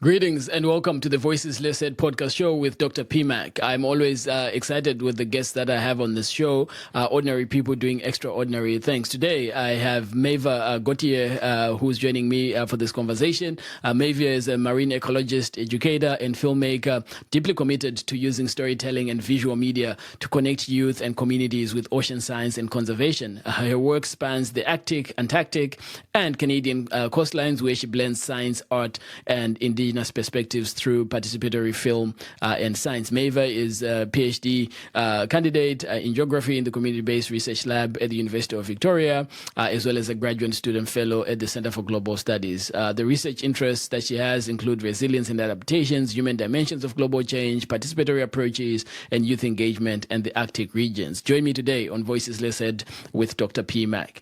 Greetings and welcome to the Voices Less Said podcast show with Dr. PMak. I'm always excited with the guests that I have on this show, ordinary people doing extraordinary things. Today, I have Maeva Gauthier, who's joining me for this conversation. Maeva is a marine ecologist, educator, and filmmaker, deeply committed to using storytelling and visual media to connect youth and communities with ocean science and conservation. Her work spans the Arctic, Antarctic, and Canadian coastlines, where she blends science, art, and indigenous perspectives through participatory film and science. Maeva is a PhD candidate in geography in the Community-Based Research Lab at the University of Victoria, as well as a graduate student fellow at the Center for Global Studies. The research interests that she has include resilience and adaptations, human dimensions of global change, participatory approaches, and youth engagement and the Arctic regions. Join me today on Voices Less Said with Dr. PMak.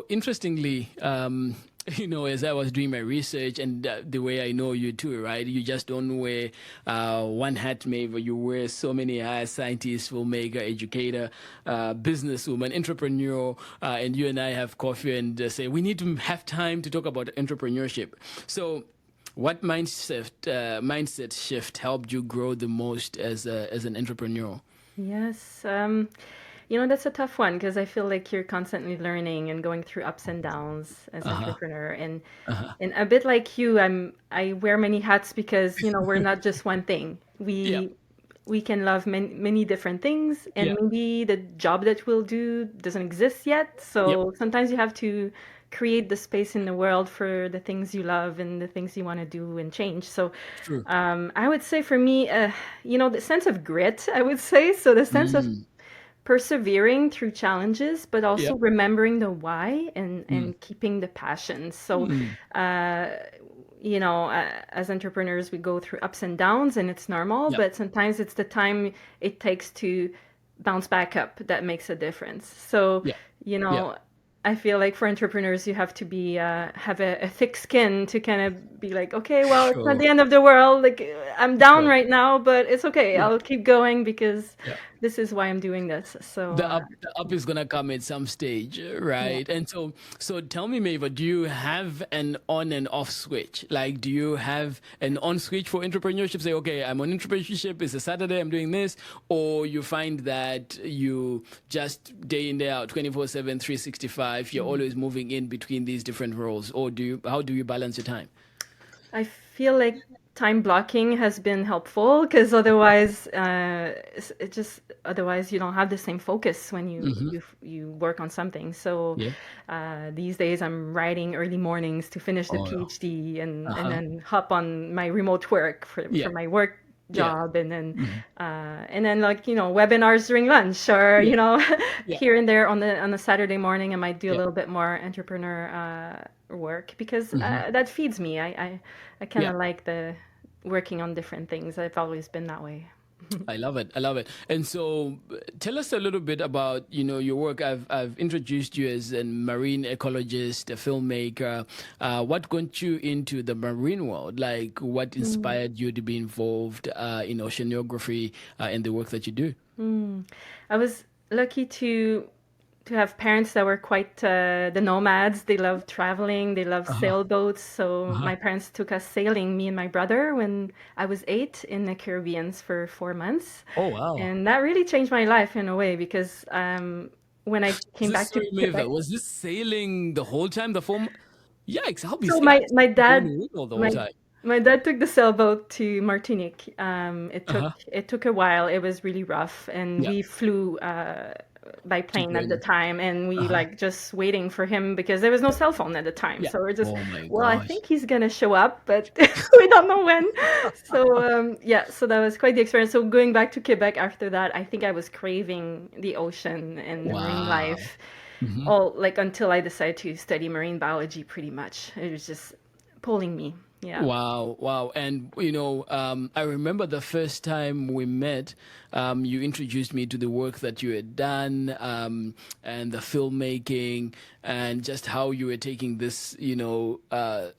Interestingly, as I was doing my research and the way I know you too, right? You just don't wear one hat, Maeva. You wear so many hats: scientist, filmmaker, educator, businesswoman, entrepreneur. And you and I have coffee and say, we need to have time to talk about entrepreneurship. So what mindset shift helped you grow the most as an entrepreneur? Yes. That's a tough one because I feel like you're constantly learning and going through ups and downs as entrepreneur. And a bit like you, I wear many hats because, we're not just one thing. Yeah. We can love many different things, and Yeah. maybe the job that we'll do doesn't exist yet. Yep. So sometimes you have to create the space in the world for the things you love and the things you want to do and change. So True. I would say for me, the sense of grit, I would say. So the sense of Mm. persevering through challenges, but also Yep. remembering the why and Mm. keeping the passion. So, Mm. as entrepreneurs, we go through ups and downs, and it's normal. Yep. But sometimes it's the time it takes to bounce back up that makes a difference. So, Yeah. you Yeah. know. I feel like for entrepreneurs, you have to be have a thick skin to kind of be like, okay, well, it's not Sure. the end of the world. Like I'm down Sure. right now, but it's okay. Yeah. I'll keep going because Yeah. this is why I'm doing this. So The up is gonna come at some stage, yeah. right? And so tell me, Maeva, do you have an on and off switch? Like, do you have an on switch for entrepreneurship? Say, okay, I'm on entrepreneurship. It's a Saturday. I'm doing this, or you find that you just day in day out, 24/7, 365. You're always moving in between these different roles, or how do you balance your time? I feel like time blocking has been helpful because otherwise, otherwise you don't have the same focus when Mm-hmm. you work on something. So Yeah. these days I'm writing early mornings to finish the Oh, yeah. PhD and Uh-huh. then hop on my remote work for Yeah. my work Yeah. job Mhm. and then like webinars during lunch or Yeah. Yeah. here and there on the Saturday morning I might do a Yeah. little bit more entrepreneur work because Mm-hmm. that feeds me. I kind Yeah. of like the working on different things. I've always been that way. I love it. I love it. And so, tell us a little bit about your work. I've introduced you as a marine ecologist, a filmmaker. What got you into the marine world? Like, what Mm. inspired you to be involved in oceanography and the work that you do? Mm. I was lucky to have parents that were quite the nomads. They love traveling. They love Uh huh. sailboats. So Uh huh. my parents took us sailing, me and my brother, when I was 8 in the Caribbean for 4 months, Oh wow! and that really changed my life in a way because when I Was came this back to sorry, Quebec. Maeva? Was this sailing the whole time? The form? Yikes! I'll be So I'll my be blown dad away all the whole my time. my dad took the sailboat to Martinique. Uh huh. It took a while. It was really rough, and Yeah. we flew by To plane at join the you. time, and Uh we huh. like just waiting for him because there was no cell phone at the time. Yeah. So we're just, Oh my well, I gosh. think he's gonna show up, but we don't know when. So yeah, so that was quite the experience. So going back to Quebec after that, I think I was craving the ocean and the marine Wow. life Hmm. all like until I decided to study marine biology pretty much. It was just pulling me. Yeah. Wow, wow. And, I remember the first time we met, you introduced me to the work that you had done, and the filmmaking, and just how you were taking this,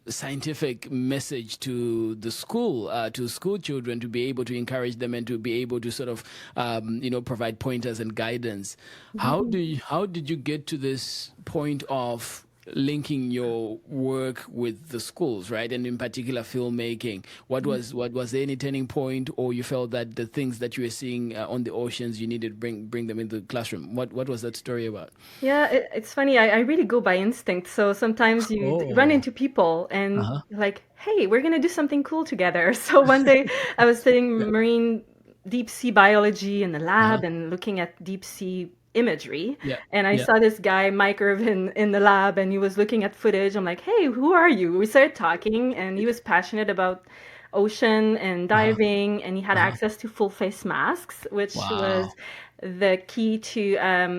scientific message to the school, to school children, to be able to encourage them and to be able to sort of, provide pointers and guidance. How did you get to this point of linking your work with the schools, right? And in particular, filmmaking. What was there any turning point, or you felt that the things that you were seeing on the oceans, you needed to bring them into the classroom? What was that story about? Yeah, it's funny. I really go by instinct. So sometimes you run Oh, into people and uh-huh. you're like, hey, we're gonna do something cool together. So one day I was studying Yeah. marine deep sea biology in the Uh-huh. lab and looking at deep sea imagery. Yeah. And I Yeah. saw this guy, Mike Irvin, in the lab and he was looking at footage. I'm like, hey, who are you? We started talking and he was passionate about ocean and Uh-huh. diving and he had Uh-huh. access to full face masks, which was Wow. the key to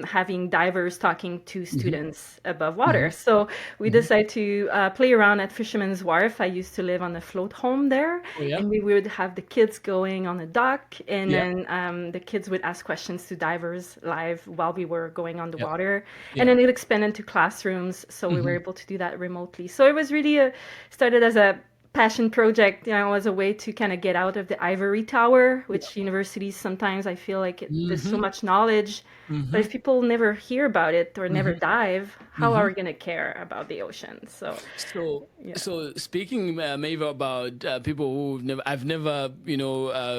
having divers talking to Hmm. students above water. Hmm. So we Hmm. decided to play around at Fisherman's Wharf. I used to live on a float home there, Oh, yeah. and we would have the kids going on the dock, and Yeah. then the kids would ask questions to divers live while we were going on the Yeah. water, and Yeah. then it expanded into classrooms. So we were Hmm. able to do that remotely. So it was really started as a passion project, as a way to kind of get out of the ivory tower, Yeah. which universities sometimes I feel like there's so Hmm. much knowledge, but Hmm. if people never hear about it or never Hmm. dive, how are Hmm. we going to care about the ocean? So, So, yeah. so speaking, maybe about people I've never,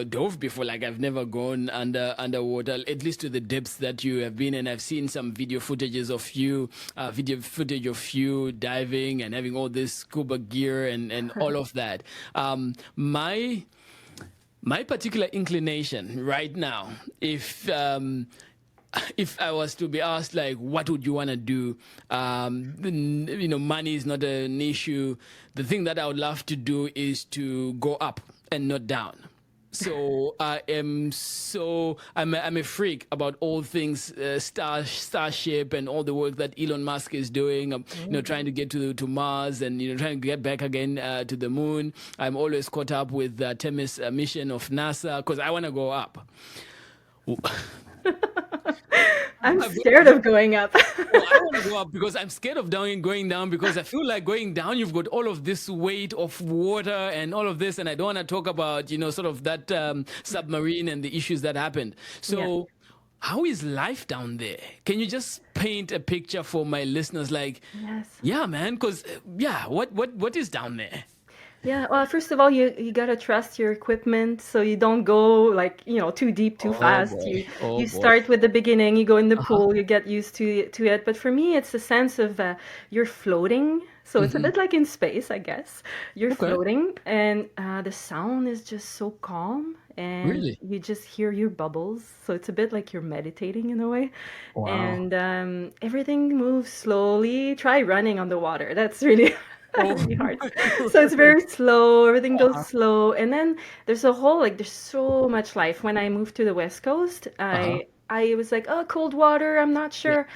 dove before. Like I've never gone underwater, at least to the depths that you have been. And I've seen some video footage of you diving and having all this scuba gear and all of that. My particular inclination right now, if I was to be asked, like, what would you want to do? Money is not an issue. The thing that I would love to do is to go up and not down. So I'm a freak about all things Starship and all the work that Elon Musk is doing. Trying to get to Mars and trying to get back again to the moon. I'm always caught up with the Themis mission of NASA because I want to go up. I'm I've scared of going up. Well, I want to go up because I'm scared of going down because I feel like going down, you've got all of this weight of water and all of this. And I don't want to talk about, sort of that submarine and the issues that happened. Yeah. So, how is life down there? Can you just paint a picture for my listeners? Like, Yes. yeah, man, because, yeah, what is down there? Yeah, well, first of all, you gotta trust your equipment so you don't go like, too deep too Oh, fast. boy. Oh, You boy. start with the beginning, you go in the Uh-huh. pool, you get used to it. But for me, it's a sense of you're floating. So it's a Hmm. bit like in space, I guess. You're Okay. floating, and the sound is just so calm, and Really? you just hear your bubbles. So it's a bit like you're meditating in a way, Wow. and everything moves slowly. Try running on the water. That's really Oh, really hard. my So it's word. very slow, everything goes Uh-huh. slow. And then there's so much life. When I moved to the West Coast, Uh-huh. I was like, oh, cold water, I'm not Yeah. sure.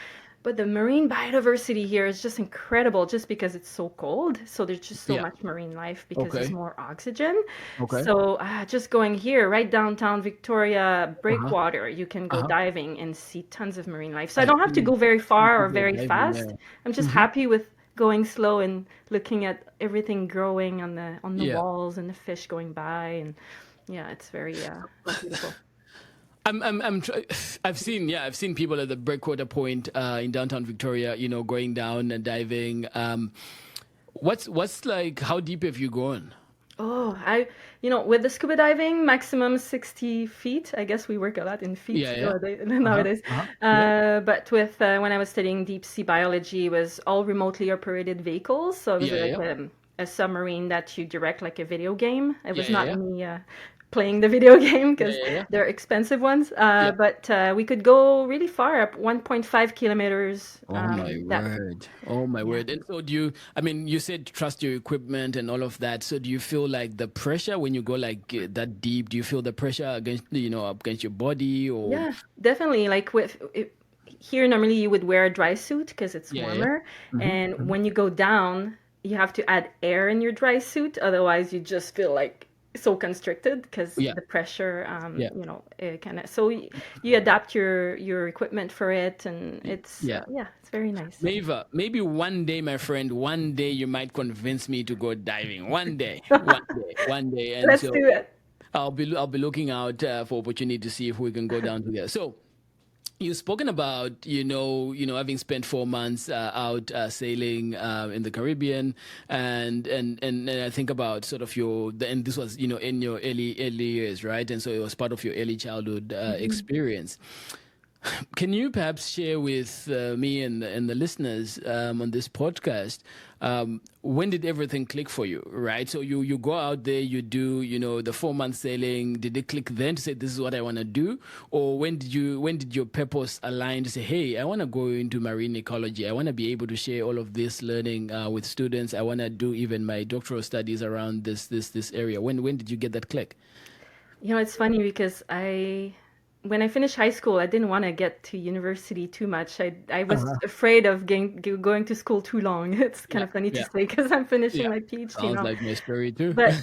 But the marine biodiversity here is just incredible just because it's so cold. So there's just so Yeah. much marine life because there's Okay. more oxygen. Okay. So just going here, right downtown Victoria, Uh-huh. breakwater, you can go Uh-huh. diving and see tons of marine life. So I I've don't have to seen go very seen far or people very diving fast. there. I'm just Hmm. happy with going slow and looking at everything growing on the Yeah. walls and the fish going by and yeah, it's very beautiful. I'm I've seen people at the breakwater point in downtown Victoria, going down and diving. What's like, how deep have you gone? Oh, with the scuba diving, maximum 60 feet. I guess we work a lot in feet Yeah, yeah. Uh-huh. nowadays. Uh-huh. Yeah. But with when I was studying deep sea biology, it was all remotely operated vehicles. So it was Yeah, like yeah. a submarine that you direct like a video game. It Yeah, was yeah, not yeah. me playing the video game Yeah, because yeah, yeah. they're expensive ones. Yeah. But we could go really far, up 1.5 kilometers. Oh my That word. Oh my Yeah. word. And so I mean, you said trust your equipment and all of that. So do you feel like the pressure when you go like that deep? Do you feel the pressure against, against your body or? Yeah, definitely. Like here, normally you would wear a dry suit because it's Yeah, yeah. warmer, Mm-hmm. and Hmm. when you go down, you have to add air in your dry suit, otherwise you just feel like so constricted because Yeah. the pressure, Yeah. it kind of, so you adapt your equipment for it, and it's Yeah. yeah, it's very nice. Maeva, maybe one day, my friend, one day you might convince me to go diving. One day, and Let's so do it. I'll be looking out for opportunity to see if we can go down together. So you've spoken about having spent 4 months out sailing in the Caribbean, and I think about sort of and this was in your early years, right? And so it was part of your early childhood experience. Can you perhaps share with me and the listeners on this podcast, when did everything click for you, right? So you go out there, you do the 4 month sailing. Did it click then to say this is what I want to do, or when did your purpose align to say, hey, I want to go into marine ecology. I want to be able to share all of this learning with students. I want to do even my doctoral studies around this area. When did you get that click? It's funny because when I finished high school, I didn't want to get to university too much. I was afraid of going to school too long. It's kind Yeah, of funny to yeah, say because I'm finishing yeah. my PhD Sounds now. like my story too. But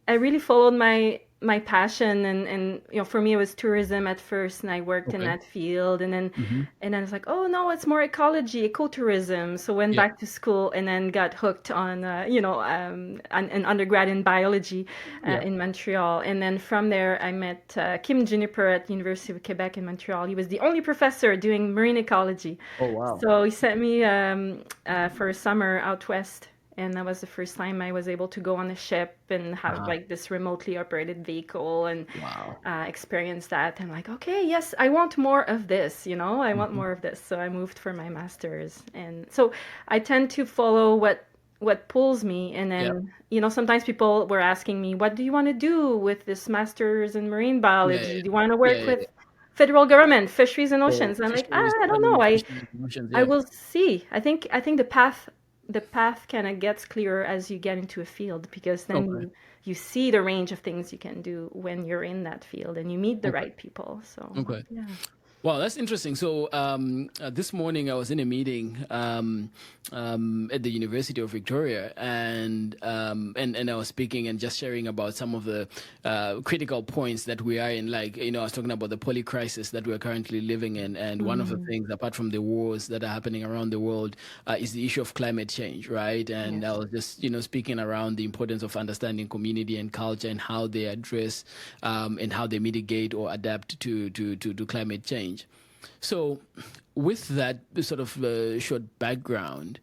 I really followed my passion, and for me it was tourism at first, and I worked in Okay. that field, and then Mm-hmm. I was like, oh no, it's more ecology, ecotourism. So went Yeah. back to school and then got hooked on an undergrad in biology Yeah. in Montreal, and then from there I met Kim Juniper at University of Quebec in Montreal. He was the only professor doing marine ecology, Oh wow. so he sent me for a summer out west, and that was the first time I was able to go on a ship and have like this remotely operated vehicle and Wow. experience that. And like, okay, yes, I want more of this, I want Mm-hmm. more of this. So I moved for my master's. And so I tend to follow what pulls me. And Yeah. then, sometimes people were asking me, what do you want to do with this master's in marine Yeah. biology? Do you want to Yeah. work Yeah. with federal government, fisheries and Oh, oceans? And I'm like, fisheries, I don't know. government, I fisheries, emotions. I Yeah. will see. I think the path kind of gets clearer as you get into a field, because then Okay. you see the range of things you can do when you're in that field and you meet the Okay. right people. So Okay. yeah. Wow, that's interesting. So this morning I was in a meeting at the University of Victoria, and I was speaking and just sharing about some of the critical points that we are in. Like I was talking about the poly crisis that we're currently living in, and one of the Mm, things, apart from the wars that are happening around the world, is the issue of climate change, right? And I yes. was just speaking around the importance of understanding community and culture and how they address and how they mitigate or adapt to climate change. So, with that sort of short background,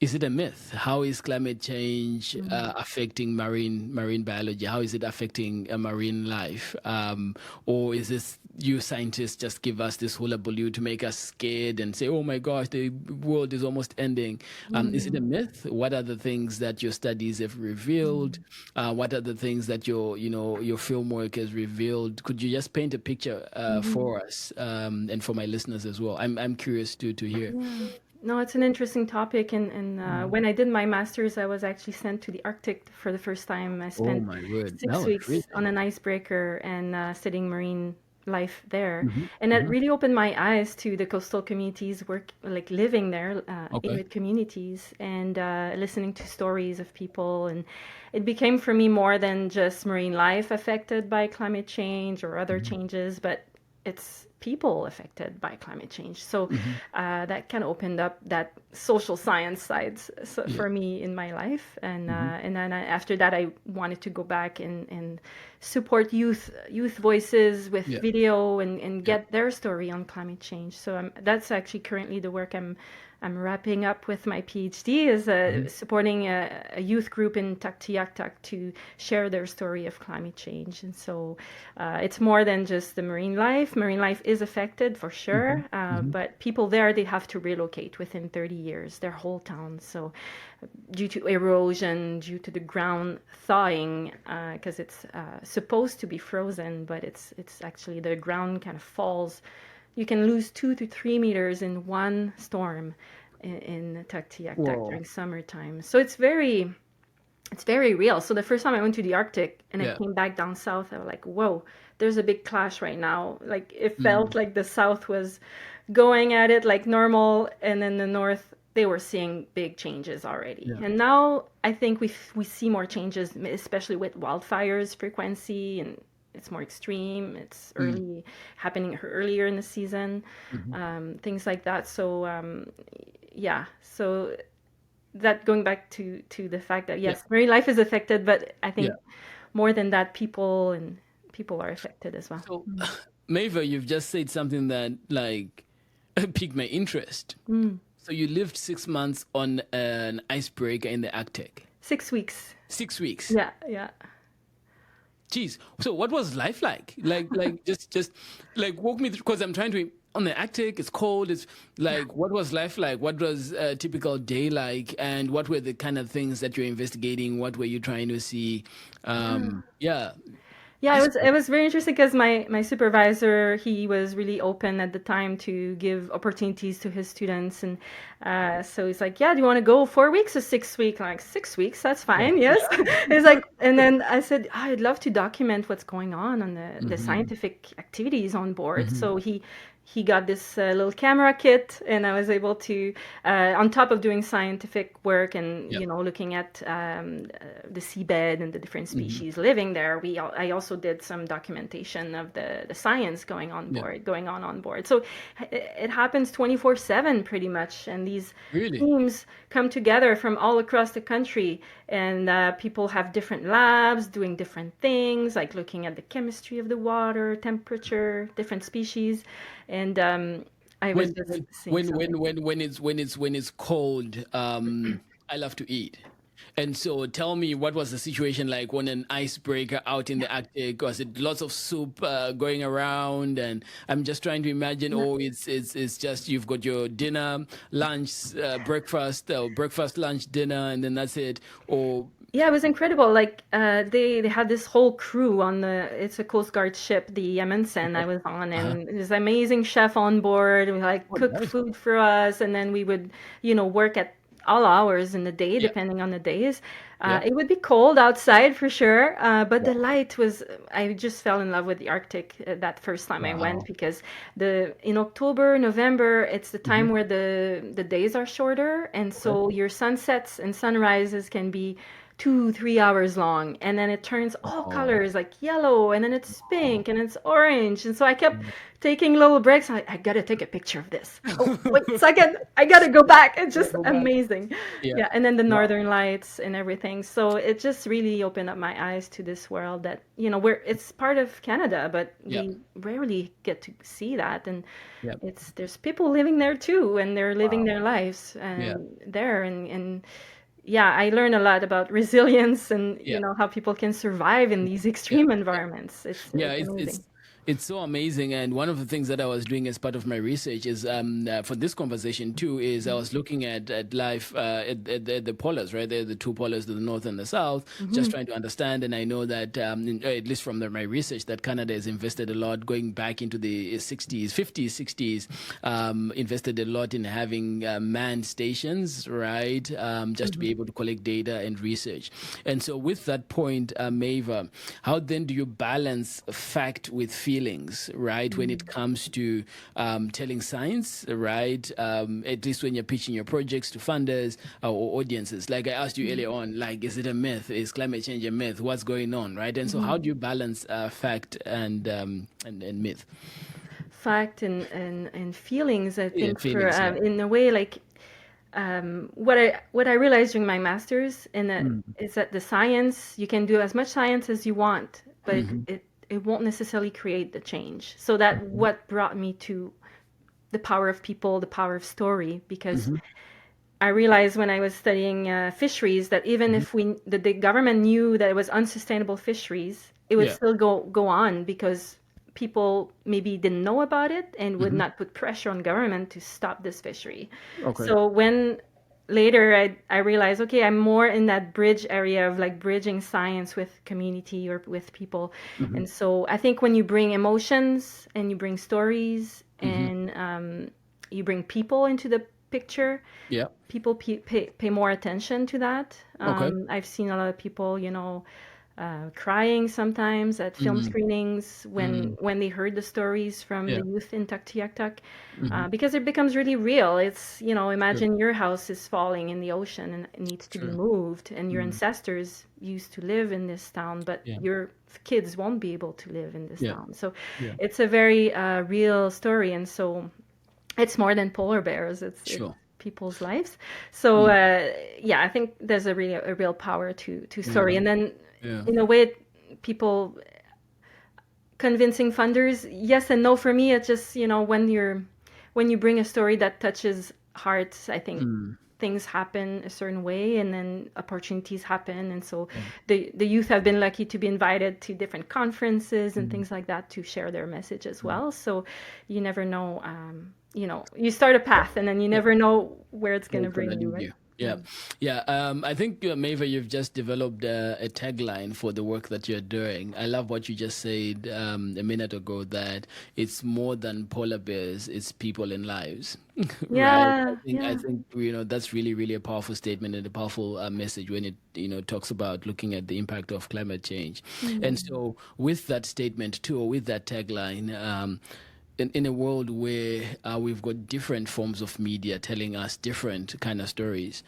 is it a myth? How is climate change Mm, affecting marine biology? How is it affecting marine life? Or is this you scientists just give us this hullabaloo to make us scared and say, "Oh my gosh, the world is almost ending"? Is it a mm, myth? What are the things that your studies have revealed? mm. What are the things that your film work has revealed? Could you just paint a picture Mhm. for us and for my listeners as well? I'm curious to hear. Yeah. No, it's an interesting topic, and when I did my master's, I was actually sent to the Arctic for the first time. I Oh spent my word, that six was weeks on freezing. an icebreaker and studying marine life there, Hmm. and that Hmm. really opened my eyes to the coastal communities, like living there, Okay. Inuit communities, and listening to stories of people, and it became for me more than just marine life affected by climate change or other Hmm. changes, but it's people affected by climate change. So Hmm. that kind of opened up that social science side Yeah. for me in my life. Hmm. And then after that, I wanted to go back and support youth voices with Yeah. video and Yeah. get their story on climate change. So that's actually currently the work I'm wrapping up with my PhD, is Hmm. supporting a youth group in Tuktoyaktuk to share their story of climate change. And so it's more than just the marine life. Marine life is affected for Hmm. sure, Hmm. but people there, they have to relocate within 30 years, their whole town. So due to erosion, due to the ground thawing, because it's supposed to be frozen, but it's actually the ground kind of falls. You can lose 2 to 3 meters in one storm in Tuktoyaktuk Whoa. during summertime. So it's very real. So the first time I went to the Arctic and I Yeah. came back down south, I was like, whoa, there's a big clash right now. Like it Mm. felt like the south was going at it like normal, and then the north they were seeing big changes already. Yeah. And now I think we see more changes, especially with wildfires frequency, and it's more extreme. It's Mm. happening earlier in the season, Mhm. things like that. So yeah, so that going back to the fact that Yeah. yes, marine life is affected, but I Yeah. think more than that, people are affected as well. So, Maeva, you've just said something that like piqued my interest. Mm. So you lived 6 months on an icebreaker in the Arctic. 6 weeks. 6 weeks. Yeah, yeah. Jeez. So what was life like? Just like walk me through, because I'm trying to, on the Arctic, it's cold. It's like, what was life like? What was a typical day like? And what were the kind of things that you're investigating? What were you trying to see? Yeah. Yeah, Icebreaker. it was very interesting because my supervisor, he was really open at the time to give opportunities to his students, and so he's like, "Yeah, do you want to go 4 weeks or 6 weeks?" I'm like, 6 weeks, that's Yeah. fine, yes. He's like, and then I said, "Oh, I'd love to document what's going on the Mm-hmm. scientific activities on board." Mm-hmm. So he got this little camera kit, and I was able to, on top of doing scientific work and Yeah. looking at the seabed and the different Mm-hmm. species living there, I also did some documentation of the science Yeah. going on board. So it happens 24/7 pretty much, and these Really? teams come together from all across the country, and people have different labs doing different things, like looking at the chemistry of the water, temperature, different species, and I was When just when seeing when something. when it's cold, I love to eat. And so tell me, what was the situation like on an icebreaker out in the Arctic? Was it lots of soup going around? And I'm just trying to imagine, Yeah. oh, it's just you've got your dinner, lunch, breakfast, breakfast, lunch, dinner, and then that's it. Or Yeah, it was incredible. Like they had this whole crew on it's a Coast Guard ship, the Amundsen I okay. was on, Uh-huh. and this amazing chef on board who like Oh, cook nice. food for us, and then we would, work at all hours in the day, Yeah. depending on the days. Yeah. It would be cold outside for sure, but Yeah. the light was. I just fell in love with the Arctic that first time I went Wow. because the in October, November, it's the Hmm. time where the days are shorter, and Okay. so your sunsets and sunrises can be 2, 3 hours long, and then it turns all Oh. colors like yellow, and then it's Oh. pink, and it's orange, and so I kept taking little breaks. I gotta take a picture of this. Oh, wait a second, I gotta go back. It's Yeah, just go back. amazing. Yeah. Yeah, and then the Wow. northern lights and everything. So it just really opened up my eyes to this world that where it's part of Canada, but Yeah. we rarely get to see that, and Yeah. there's people living there too, and they're living Wow. their lives Yeah. there, and yeah, I learned a lot about resilience and Yeah. how people can survive in these Yeah. extreme environments. Yeah, It's amazing. it's so amazing. And one of the things that I was doing as part of my research is for this conversation too is I was looking at life at the polars, right? The two polars, the north and the south, just Hmm. trying to understand. And I know that at least from my research, that Canada has invested a lot going back into the 60s, 50s, 60s, invested a lot in having manned stations, right? Just to be Hmm. able to collect data and research. And so with that point, Maeva, how then do you balance fact with feelings, right? When it comes to telling science, right? At least when you're pitching your projects to funders or audiences. Like I asked you earlier on, like, is it a myth? Is climate change a myth? What's going on, right? And so Hmm. how do you balance fact and myth? Fact and feelings. I Yeah, think for feelings, yeah. in a way, like what I realized during my master's in that Mm. is that the science you can do as much science as you want, but Hmm. it won't necessarily create the change. So that what brought me to the power of people, the power of story, because Hmm. I realized when I was studying fisheries that even Hmm. if the government knew that it was unsustainable fisheries, it would Yeah. still go on because people maybe didn't know about it and would Hmm. not put pressure on government to stop this fishery. Okay. So when later I realized, okay, I'm more in that bridge area of like bridging science with community or with people. Hmm. And so I think when you bring emotions and you bring stories Hmm. and you bring people into the picture, Yeah. people pay more attention to that. Okay. I've seen a lot of people, crying sometimes at film screenings when they heard the stories from Yeah. the youth in Tuktoyaktuk, because it becomes really real. It's, True. imagine your house is falling in the ocean and it needs to be True. moved, and your ancestors used to live in this town, but Yeah. your kids won't be able to live in this Yeah. town. So Yeah. it's a very real story, and so it's more than polar bears. It's Sure. people's lives. So yeah, I think there's a real power to story, and then Yeah. in a way, people convincing funders, yes and no. For me, it's just when you bring a story that touches hearts, I think things happen a certain way, and then opportunities happen, and so Yeah. the youth have been lucky to be invited to different conferences and things like that to share their message as well. So you never know. You start a path, and then you Yeah. never know where it's going Where to it's gonna bring you, lead right? you. Yeah, yeah. I think Maeva, you've just developed a tagline for the work that you're doing. I love what you just said a minute ago, that it's more than polar bears; it's people and lives, right? Yeah, I yeah. think that's really, really a powerful statement and a powerful message when it talks about looking at the impact of climate change. And so, with that statement too, or with that tagline. In a world where we've got different forms of media telling us different kind of stories,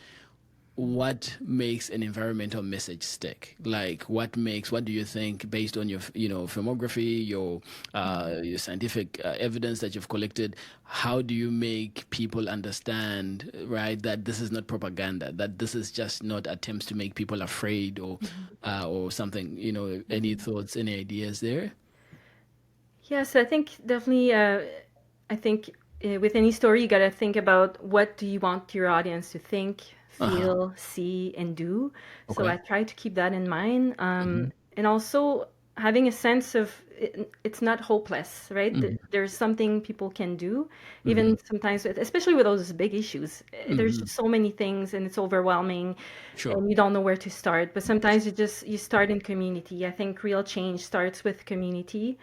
what makes an environmental message stick? Like, what do you think, based on your filmography, your scientific evidence that you've collected, how do you make people understand, right, that this is not propaganda, that this is just not attempts to make people afraid or something? Any thoughts, any ideas there? Yes, I think definitely. I think with any story, you got to think about what do you want your audience to think, Uh-huh. feel, see, and do. So Okay. I try to keep that in mind, and also having a sense of it's not hopeless, right? Hmm. There's something people can do, Hmm. even sometimes, especially with those big issues. There's Hmm. just so many things, and it's overwhelming, Sure. and you don't know where to start. But sometimes you start in community. I think real change starts with community.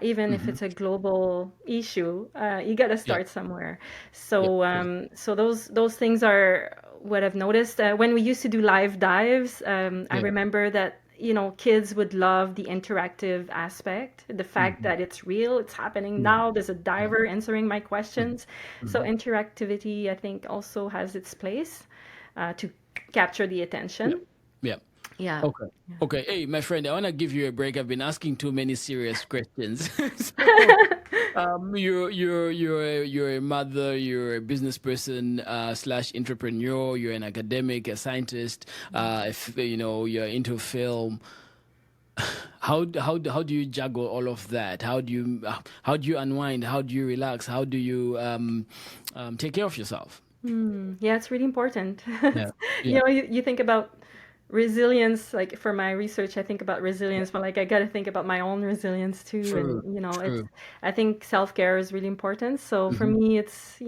Even if Hmm. it's a global issue, you got to Yeah. start somewhere. Yeah. So, so those things are what I've noticed. When we used to do live dives, I Yeah. remember that kids would love the interactive aspect, the fact Hmm. that it's real, it's happening Yeah. now. There's a Yeah. diver answering my Hmm. questions. So Hmm. interactivity, I think, also has its place to capture the Yeah. attention. Yeah. Yeah. Okay. Okay. Hey, my friend, I want to give you a break. I've been asking too many serious questions. You're a mother, you're a business person slash entrepreneur, you're an academic, a scientist. If you're into film, how do you juggle all of that? How do you unwind? How do you relax? How do you take care of yourself? Yeah, it's really important. Yeah. Yeah. You think about resilience, like for my research, I think about Yeah. resilience, but like I got to think about my own resilience too. True. And, True. I think self-care is really important. So for Hmm. me, it's,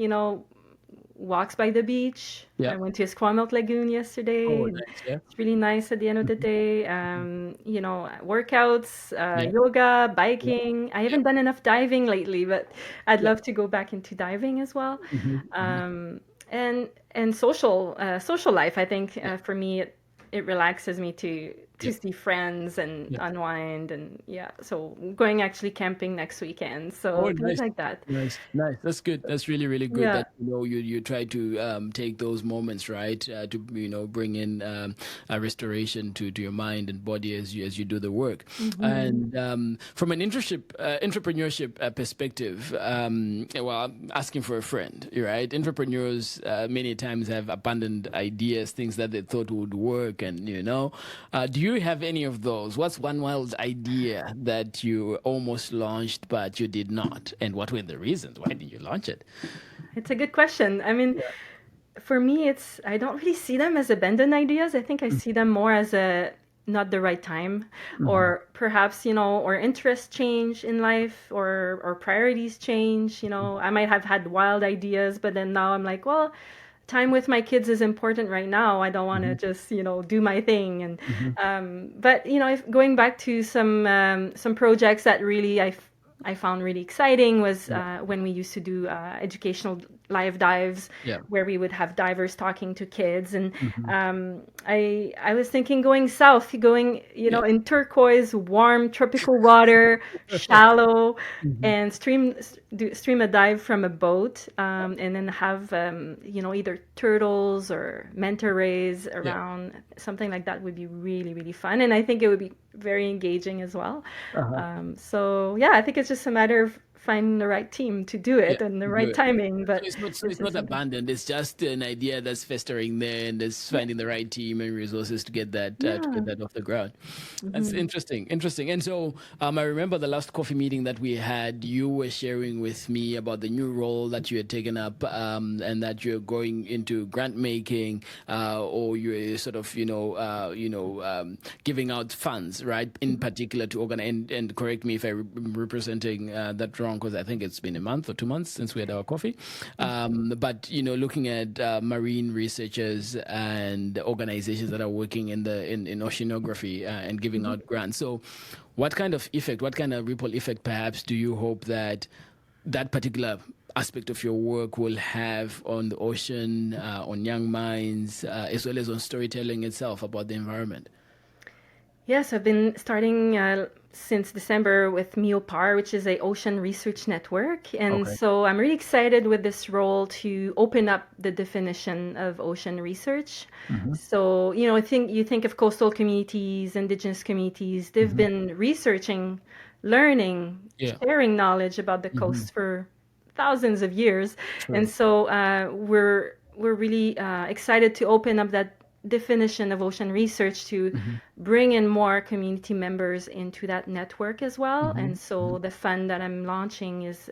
walks by the beach. Yeah. I went to Esquimalt Lagoon yesterday, Oh, and nice. Yeah. it's really nice at the end of the Mhm. day. Workouts, Yeah. yoga, Yeah. biking. I Yeah. haven't done enough diving lately, but I'd Yeah. love to go back into diving as well. Hmm. Hmm. And social life. I think Yeah. for me, it relaxes me to Yeah. see friends and Yeah. unwind, and yeah. So going actually camping next weekend. Oh, So things nice. like that. Nice, nice. That's good. That's really, really good Yeah. that you try to take those moments, right, to bring in a restoration to your mind and body as you do the work. Hmm. And from an entrepreneurship perspective, well, I'm asking for a friend, right? Entrepreneurs many times have abundant ideas, things that they thought would work, and do you have any of those? What's one wild idea that you almost launched but you did not? And what were the reasons? Why did you launch it? It's a good question. I mean, Yeah. for me, it's I don't really see them as abandoned ideas. I think I see them more as a not the right time, Mm-hmm. or perhaps or interests change in life, or priorities change. I might have had wild ideas, but then now I'm like, well, time with my kids is important right now. I don't want to Hmm. just do my thing. Hmm. But if going back to some projects that really I found really exciting was Yeah. when we used to do educational live dives, Yeah. where we would have divers talking to kids. And Hmm. I was thinking going south, going, Yeah. in turquoise, warm, tropical water, shallow, Hmm. and stream a dive from a boat, and then have, either turtles or manta rays Yeah. around. Something like that would be really, really fun. And I think it would be very engaging as well. Uh-huh. So yeah, I think it's just a matter of finding the right team to do Yeah. it and the Do right it. timing. So But it's this not is something. abandoned. It's just an idea that's festering there, and it's Yeah. finding the right team and resources to Yeah. get that off the ground. That's Hmm. interesting. Interesting. And so, I remember the last coffee meeting that we had. You were sharing with me about the new role that you had taken up, and that you're going into grant making, or you're sort of, giving out funds, right? In particular to organize. And correct me if I'm representing that wrong, because I think it's been a month or 2 months since we had our coffee. But looking at marine researchers and organizations that are working in oceanography and giving Hmm. out grants. So, what kind of effect, what kind of ripple effect, perhaps, do you hope that that particular aspect of your work will have on the ocean, on young minds, as well as on storytelling itself about the environment? Yes, I've been starting since December with MIOPAR, which is a ocean research network. And Okay. so I'm really excited with this role to open up the definition of ocean research. Hmm. So, I think you think of coastal communities, indigenous communities, they've Hmm. been researching, learning, Yeah. sharing knowledge about the Hmm. coast for thousands of years. And True. so we're really excited to open up that definition of ocean research to Hmm. bring in more community members into that network as well. Hmm. And so the fund that I'm launching is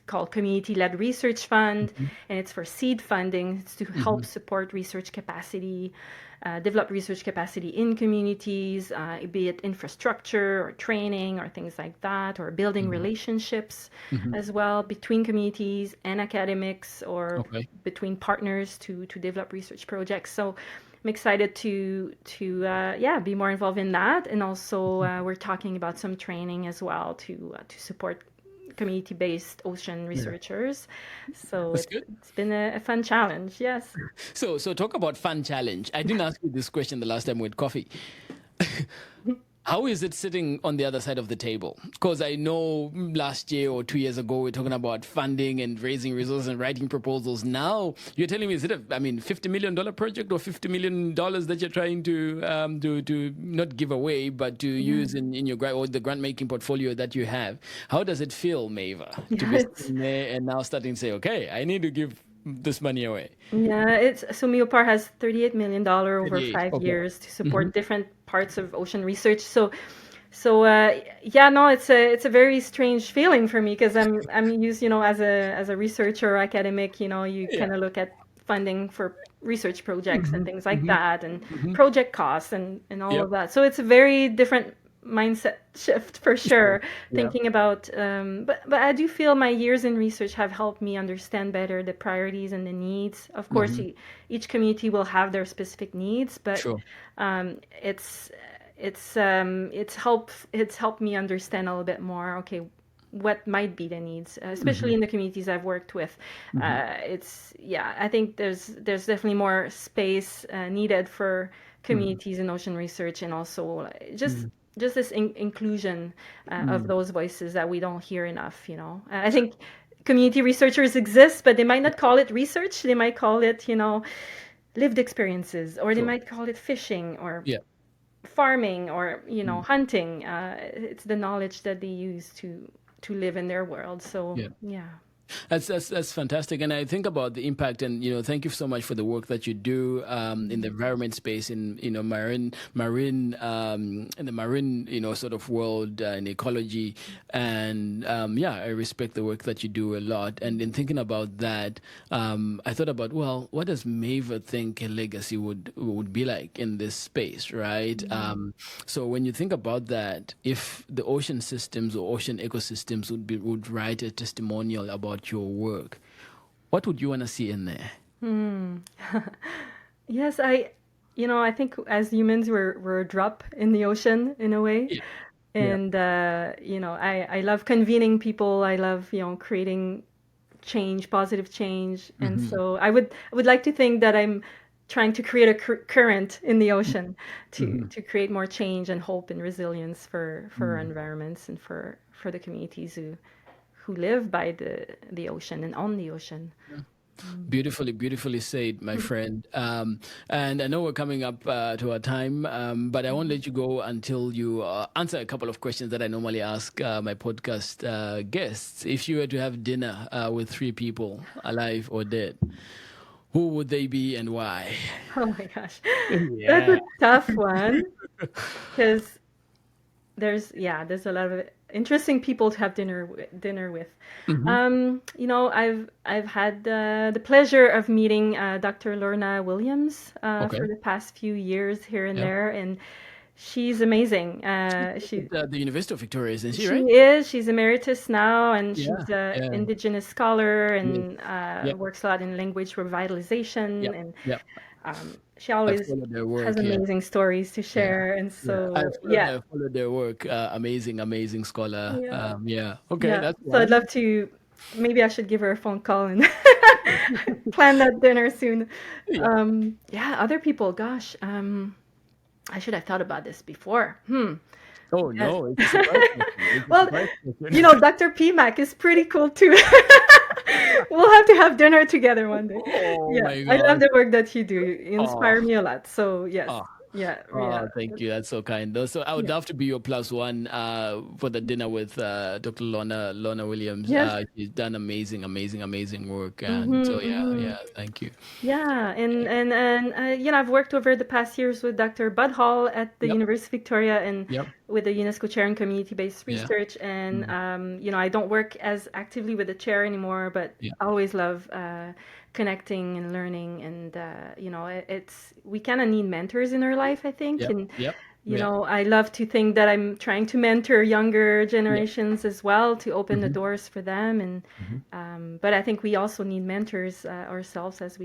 called Community Led Research Fund, Hmm. and it's for seed funding. It's to help Hmm. support research capacity, develop research capacity in communities, be it infrastructure or training or things like that, or building Hmm. relationships Hmm. as well between communities and academics, or Okay. between partners to develop research projects. So I'm excited to be more involved in that, and also we're talking about some training as well to support community-based ocean Yeah. researchers. So That's it's good. it's been a fun challenge. Yes. So talk about fun challenge. I didn't ask you this question the last time we had coffee. How is it sitting on the other side of the table? Because I know last year or 2 years ago, we are talking about funding and raising resources and writing proposals. Now you're telling me, is it $50 million project or $50 million that you're trying to not give away, but to Yeah. use in your grant or the grant making portfolio that you have? How does it feel, Maeva, to Yeah, be sitting there and now starting to say, okay, I need to give this money away? it's so Miopar has $38 million over 38. five Okay. years to Mm-hmm. support different parts of ocean research. So yeah, no, it's a very strange feeling for me, because I'm used, as a researcher or academic, you Yeah. kind of look at funding for research projects and Mm-hmm. things like Mm-hmm. that, and Mm-hmm. project costs and all Yep. of that. So it's a very different mindset shift for Sure. sure. Yeah. Thinking about, but I do feel my years in research have helped me understand better the priorities and the needs. Of course, Mm-hmm. each community will have their specific needs, but Sure. um, it's it's helped me understand a little bit more. Okay, what might be the needs, Mm-hmm. especially in the communities I've worked with. Mm-hmm. It's yeah, I think there's definitely more space needed for Mm-hmm. communities in ocean research, and also just Mm-hmm. just this inclusion of Mm-hmm. those voices that we don't hear enough. I think community researchers exist, but they might not call it research. They might call it, lived experiences, or they Sure. might call it fishing, or Yeah. farming, or Mm. hunting. It's the knowledge that they use to live in their world. So Yeah. yeah. That's fantastic, and I think about the impact. And thank you so much for the work that you do in the environment space, in in the marine sort of world, in ecology, and yeah, I respect the work that you do a lot. And in thinking about that, I thought about, well, what does Maver think a legacy would be like in this space, right? So when you think about that, if the ocean systems or ocean ecosystems would write a testimonial about your work, what would you want to see in there? Hmm. Yes, I think as humans we're a drop in the ocean in a way. Yeah. And I love convening people. I love creating change, positive change. And so I would like to think that I'm trying to create a current in the ocean to create more change and hope and resilience for our environments and for the communities who live by the ocean and on the ocean. Beautifully said, my friend. And I know we're coming up to our time, but I won't let you go until you answer a couple of questions that I normally ask my podcast guests. If you were to have dinner with 3 people, alive or dead, who would they be and why? Oh my gosh, that's a tough one because there's a lot of interesting people to have dinner with. I've had the pleasure of meeting Dr. Lorna Williams for the past few years here and there, and she's amazing. She's at the University of Victoria, isn't she, right? She is. She's emeritus now, and she's an Indigenous scholar and works a lot in language revitalization. And she always has amazing stories to share. And so, I've followed their work. Amazing scholar. Okay, that's so I'd love to. Maybe I should give her a phone call and plan that dinner soon. Other people. Gosh, I should have thought about this before. Oh no! Well, Dr. PMak is pretty cool too. We'll have to have dinner together one day. I love the work that you do. You inspire me a lot. So yes. Thank you. That's so kind. So I would love to be your +1 for the dinner with Dr. Lorna Williams. Yes. She's done amazing work, and thank you. Yeah, and I've worked over the past years with Dr. Bud Hall at the University of Victoria and with the UNESCO Chair in Community-Based Research. And I don't work as actively with the chair anymore, but I always love connecting and learning, and we kind of need mentors in our life, I think. I love to think that I'm trying to mentor younger generations as well to open the doors for them, and but I think we also need mentors ourselves as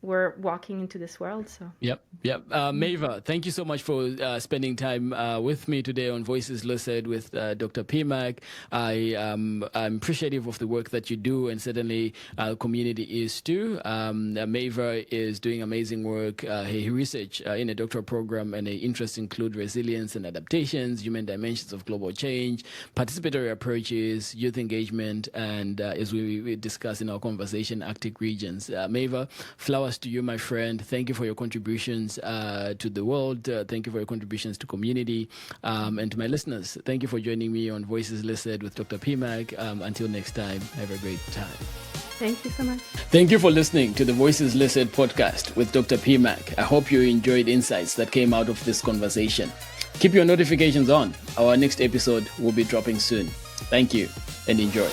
we're walking into this world. So Maeva, thank you so much for spending time with me today on Voices Lucid with Dr. PMak. I'm appreciative of the work that you do, and certainly our community is too. Maeva is doing amazing work. Her research in a doctoral program and her interests include resilience and adaptations, human dimensions of global change, participatory approaches, youth engagement, and as we discussed in our conversation, Arctic regions. Maeva, flowers to you, my friend. Thank you for your contributions to the world. Thank you for your contributions to community. And to my listeners, thank you for joining me on Voices Listed with Dr. PMak. Until next time, have a great time. Thank you so much. Thank you for listening to the Voices Listed podcast with Dr. PMak. I hope you enjoyed insights that came out of this conversation. Keep your notifications on. Our next episode will be dropping soon. Thank you and enjoy.